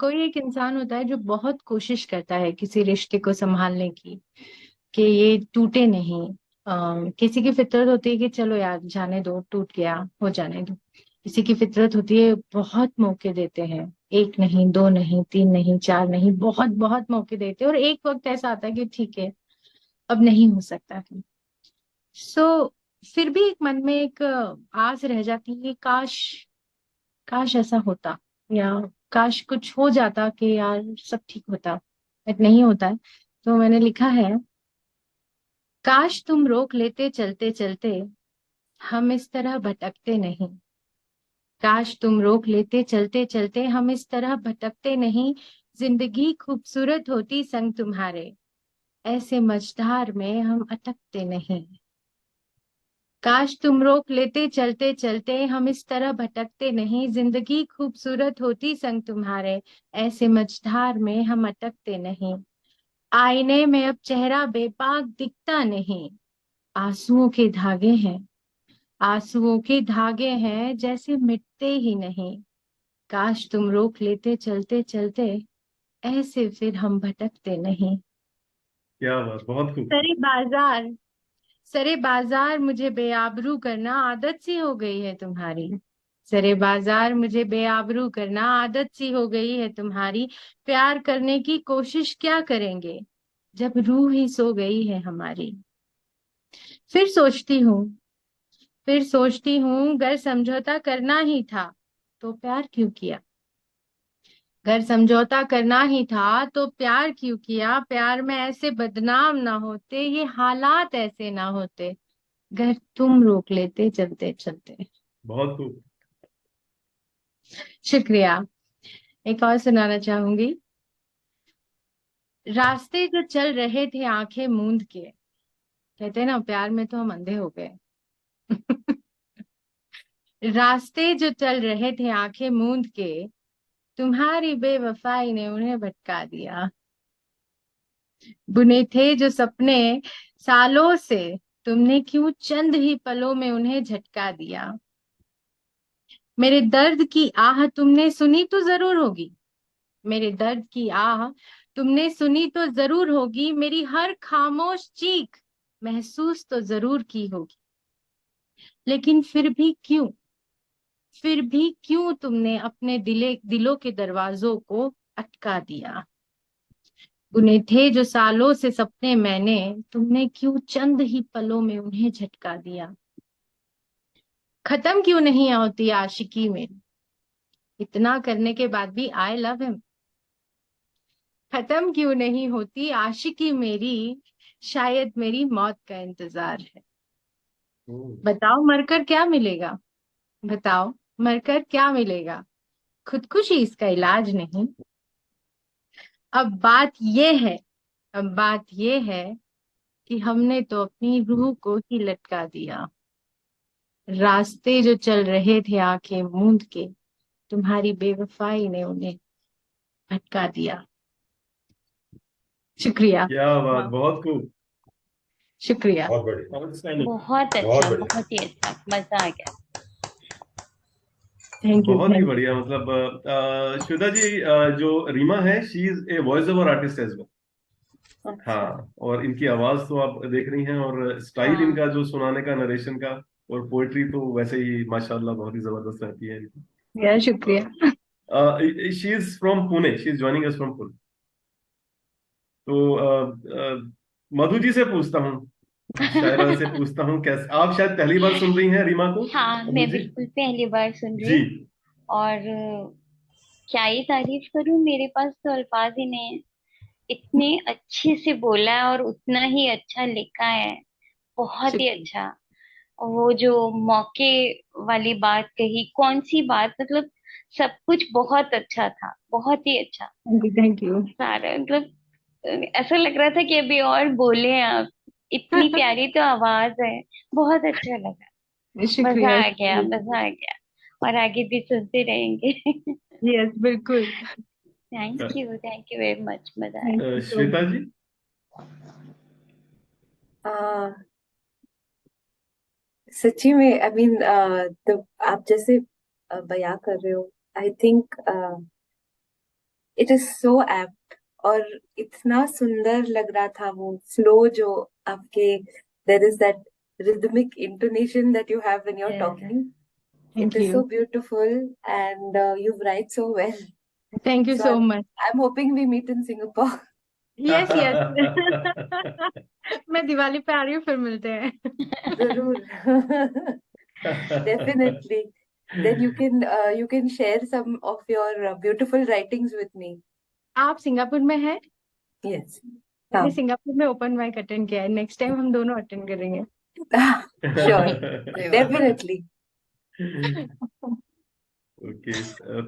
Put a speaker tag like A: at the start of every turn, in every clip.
A: कोई एक इंसान होता है जो बहुत कोशिश करता है किसी रिश्ते को संभालने की, कि ये टूटे नहीं। किसी की फितरत होती है कि चलो यार जाने दो, टूट गया, हो जाने दो। किसी की फितरत होती है बहुत मौके देते हैं, एक नहीं, दो नहीं, तीन नहीं, चार नहीं, बहुत बहुत मौके देते हैं। और एक वक्त ऐसा आता है कि ठीक है, अब नहीं हो सकता है। सो फिर भी एक मन में एक आस रह जाती है, काश, काश ऐसा होता, या काश कुछ हो जाता कि यार सब ठीक होता, बट नहीं होता है। तो मैंने लिखा है, काश तुम रोक लेते चलते चलते, हम इस तरह भटकते नहीं। काश तुम रोक लेते चलते चलते, हम इस तरह भटकते नहीं। जिंदगी खूबसूरत होती संग तुम्हारे, ऐसे मझधार में हम अटकते नहीं। काश तुम रोक लेते चलते चलते, हम इस तरह भटकते नहीं। जिंदगी खूबसूरत होती संग तुम्हारे, ऐसे मझधार में हम अटकते नहीं। आईने में अब चेहरा बेपाक दिखता नहीं, आंसुओं के धागे हैं, आंसुओं के धागे हैं जैसे मिटते ही नहीं। काश तुम रोक लेते चलते चलते, ऐसे फिर हम भटकते नहीं।
B: क्या बात, बहुत खूब।
A: सरे बाजार, सरे बाजार मुझे बेआबरू करना आदत सी हो गई है तुम्हारी। सरे बाजार मुझे बेआबरू करना आदत सी हो गई है तुम्हारी। प्यार करने की कोशिश क्या करेंगे, जब रूह ही सो गई है हमारी। फिर सोचती हूँ, फिर सोचती हूँ, अगर समझौता करना ही था तो प्यार क्यों किया। अगर समझौता करना ही था तो प्यार क्यों किया। प्यार में ऐसे बदनाम ना होते, ये हालात ऐसे ना होते, अगर तुम रोक लेते चलते चलते।
B: बहुत खूब।
A: शुक्रिया। एक और सुनाना चाहूंगी। रास्ते जो चल रहे थे आंखें मूंद के, कहते हैं ना प्यार में तो हम अंधे हो गए। रास्ते जो चल रहे थे आंखें मूंद के, तुम्हारी बेवफाई ने उन्हें भटका दिया। बुने थे जो सपने सालों से, तुमने क्यों चंद ही पलों में उन्हें झटका दिया। मेरे दर्द की आह तुमने सुनी तो जरूर होगी, मेरे दर्द की आह तुमने सुनी तो जरूर होगी। मेरी हर खामोश चीख महसूस तो जरूर की होगी। लेकिन फिर भी क्यों, फिर भी क्यों तुमने अपने दिलों के दरवाजों को अटका दिया। बुने थे जो सालों से सपने मैंने, तुमने क्यों चंद ही पलों में उन्हें झटका दिया। खत्म क्यों नहीं होती आशिकी मेरी, इतना करने के बाद भी आई लव हिम। खत्म क्यों नहीं होती आशिकी मेरी, शायद मेरी मौत का इंतजार है।
B: हम्म।
A: बताओ मरकर क्या मिलेगा, बताओ मरकर क्या मिलेगा, खुदकुशी इसका इलाज नहीं। अब बात ये है, अब बात ये है कि हमने तो अपनी रूह को ही लटका दिया। रास्ते जो चल रहे थे आंखें मूंद के, तुम्हारी बेवफाई ने उन्हें भटका दिया। शुक्रिया।
B: क्या बात,
C: वाह,
B: बहुत खूब।
A: शुक्रिया।
B: बहुत बढ़िया, आउटस्टैंडिंग।
C: बहुत
B: बहुत
C: अच्छा,
B: बढ़िया।
C: बहुत ही अच्छा, मजा आ गया।
A: थैंक यू,
B: बहुत ही
A: थैंक
B: बढ़िया। मतलब श्वेता जी, जो रीमा है, she is a voice over artist as well.
C: अच्छा।
B: हाँ, और इनकी आवाज तो आप देख रही हैं, और स्टाइल
C: हाँ।
B: इनका जो सुनाने का, नरेशन का, और पोएट्री तो वैसे ही माशाल्लाह बहुत ही जबरदस्त रहती है इनकी।
A: यू, शुक्रिया।
B: She is from Pune, she is joining us from Pune. तो मधु जी से पूछता हूँ, शायरा से पूछता हूँ, कैसे आप शायद पहली बार सुन रही हैं रीमा को।
C: हाँ,
B: मधु
C: मैं
B: जी।
C: बिल्कुल पहली बार सुन रही
B: जी।
C: हूँ। और क्या ही तारीफ करूँ, मेरे पास तो अल्फाज ही नहीं है। इतने अच्छे से बोला है और उतना ही अच्छा लिखा है। बहुत ही
A: शुक्रिया।
C: अच्छा। और वो जो मौके वाली बात कही, कौन सी बात, मतलब सब कुछ बहुत अच्छा था, बहुत ही अच्छा।
A: Thank you, thank you.
C: सारा मतलब ऐसा लग रहा था कि अभी और बोले आप। इतनी प्यारी तो आवाज है। बहुत अच्छा लगा। मजा
A: शुक्रिया,
C: आ गया,
A: शुक्रिया।
C: मजा आ गया। और आगे भी सुनते रहेंगे।
A: यस, बिल्कुल।
C: थैंक यू वेरी मच, मजा आया।
A: Thank you so
B: Shweta
A: much.
B: जी।
D: आ, सच्ची में आई मीन तो आप जैसे बयां कर रहे हो, I think it is so apt, और इतना सुंदर लग रहा था वो फ्लो जो आपके, there is that rhythmic intonation that you have when you're
A: Yeah.
D: talking.
A: Thank
D: It is so
A: you.
D: beautiful, and you write so well.
A: Thank you
D: So
A: so
D: I'm
A: much.
D: I'm hoping we meet in Singapore.
A: Yes, yes. मैं दिवाली पे आ रही हूँ, फिर मिलते हैं।
D: Zarur. Definitely. Then you can share some of your beautiful writings with me.
A: आप Singapore में हैं?
D: Yes.
A: मैंने
D: हाँ.
A: सिंगापुर में ओपन माइक अटेंड किया है, नेक्स्ट टाइम हम दोनों अटेंड करेंगे।
D: Sure.
E: अरे वाह।
D: Definitely.
B: ओके,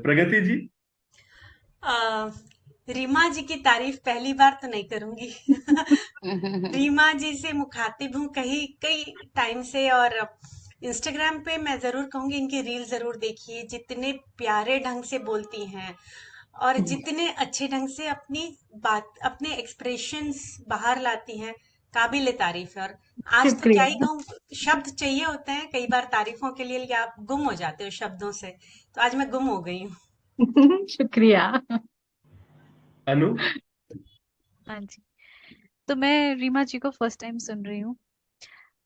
B: प्रगति जी।
E: अ, रीमा जी की तारीफ पहली बार तो नहीं करूंगी। रीमा जी से मुखातिब हूँ कई कई टाइम से, और इंस्टाग्राम पे मैं जरूर कहूंगी इनकी रील जरूर देखिए। जितने प्यारे ढंग से बोलती हैं और जितने अच्छे ढंग से अपनी बात, अपने एक्सप्रेशंस बाहर लाती हैं, काबिल तारीफ है। और आज तो क्या ही
A: शुक्रिया।
E: कहूँ, शब्द चाहिए होते हैं कई बार तारीफों के लिए, या आप गुम हो जाते हो शब्दों से, तो आज मैं गुम हो गई हूँ।
A: शुक्रिया।
B: अनु।
F: हाँ जी। तो मैं रीमा जी को फर्स्ट टाइम सुन रही हूँ।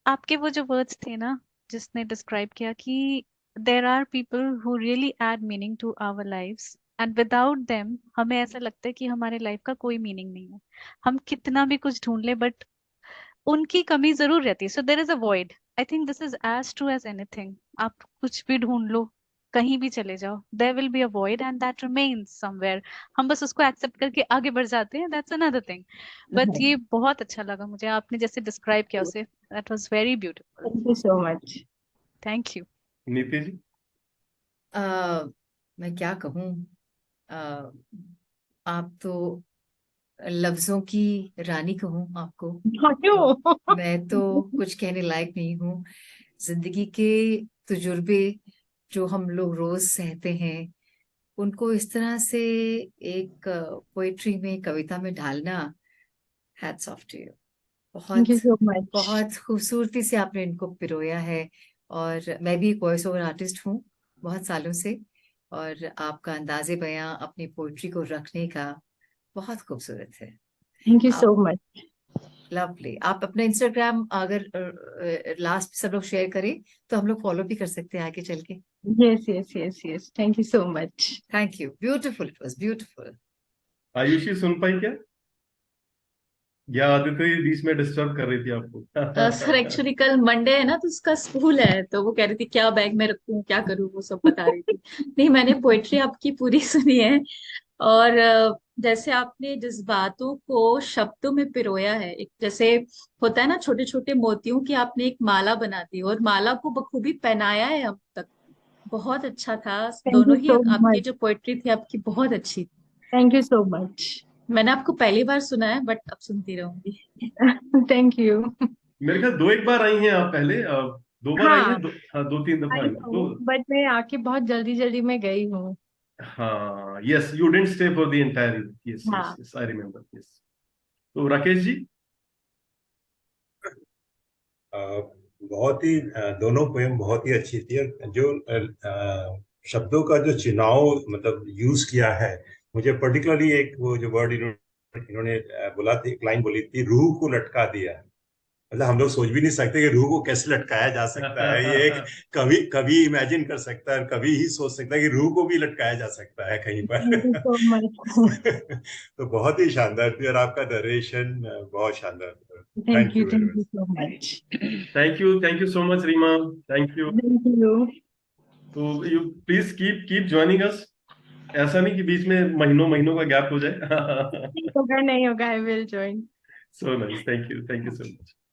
F: आपके वो जो वर्ड्स थे ना, जिसने डिस्क्राइब किया कि there are people who really add meaning to our lives, and without them हमें ऐसा लगता है कि हमारे लाइफ का कोई मीनिंग नहीं है। हम कितना भी कुछ ढूंढ ले, बट उनकी कमी जरूर रहती है। So there is a void. I think this is as true as anything. आप कुछ भी ढूंढ लो, कहीं भी चले जाओ, there will be a void and that remains somewhere. हम बस उसको एक्सेप्ट करके आगे बढ़ जाते हैं, दैट्स अनदर थिंग। बट ये बहुत अच्छा लगा मुझे, आपने जैसे डिस्क्राइब किया उसे, that was very beautiful.
A: Thank you so much.
F: Thank you.
B: नीति जी।
G: मैं क्या कहूँ, अ, आप तो लफ्जों की रानी कहूँ आपको, तो मैं तो कुछ कहने लायक नहीं हूँ। जिंदगी के तजुर्बे जो हम लोग रोज सहते हैं, उनको इस तरह से एक पोएट्री में, कविता में ढालना, hats off to you.
A: Thank
G: बहुत
A: यू सो मच।
G: बहुत खूबसूरती से आपने इनको पिरोया है। और मैं भी एक वॉइस ओवर आर्टिस्ट हूँ बहुत सालों से, और आपका अंदाजे बयां अपनी पोइट्री को रखने का बहुत खूबसूरत है।
A: थैंक यू सो
G: आप
A: मच।
G: लवली। आप अपना इंस्टाग्राम अगर लास्ट सब लोग शेयर करें तो हम लोग फॉलो भी कर सकते हैं आगे चल के।
A: Yes yes yes yes, thank you so much.
G: Thank you, beautiful, it was beautiful.
B: Ayushi सुन पाई क्या? या आदित्य ही बीच में डिस्टर्ब कर रही थी आपको?
H: सर एक्चुअली कल मंडे है ना, तो उसका स्कूल है, तो वो कह रही थी क्या बैग में रखूं, क्या करूं, वो सब बता रही थी। नहीं, मैंने पोइट्री आपकी पूरी सुनी है। और जैसे आपने जज्बातों को शब्दों में पिरोया है, एक जैसे होता है ना छोटे छोटे मोतियों की, आपने एक माला बना दी और माला को बखूबी पहनाया है अब तक। बहुत अच्छा था।
A: थैंक यू
H: दोनों ही
A: सो
H: आपकी
A: मच।
H: जो पोइट्री थी आपकी बहुत अच्छी थी।
A: Thank you so much.
H: मैंने आपको पहली बार सुना है, बट अब सुनती रहूंगी।
A: Thank you.
B: मेरे ख्याल दो एक बार आई हैं आप पहले, दो बार आई
A: हाँ,
B: हैं, हाँ, दो तीन दफा
A: आई
B: आई हैं तो।
A: हूँ, बट मैं आके बहुत जल्दी जल्दी में गई हूँ।
B: हाँ, yes, you didn't stay for the entire, yes yes
A: हाँ।
B: Yes, I remember, yes. तो राकेश जी।
I: अ, बहुत ही दोनों पोएम बहुत ही अच्छी थी। और जो शब्दों का जो चुनाव मतलब यूज किया है, मुझे पर्टिकुलरली एक वो जो वर्ड इन्होंने इन्होंने बोला थी, एक लाइन बोली थी, रूह को लटका दिया। मतलब हम लोग सोच भी नहीं सकते कि रूह को कैसे लटकाया जा सकता है। ये एक कभी कभी इमेजिन कर सकता है, और कभी ही सोच सकता है कि रूह को भी लटकाया जा सकता है कहीं
A: थैंक यू
I: पर।
A: So much.
I: तो बहुत ही शानदार थी, और आपका नरेशन बहुत शानदार था।
A: Thank
I: thank
A: you,
I: you very
A: thank you
I: much.
A: So much.
B: Thank you so much Reema, thank you.
A: Thank you.
B: तो you please keep keep joining us. ऐसा नहीं कि बीच में महीनों महीनों का गैप हो जाए।
A: नहीं होगा, नहीं होगा, I will join.
B: So nice, thank you so much.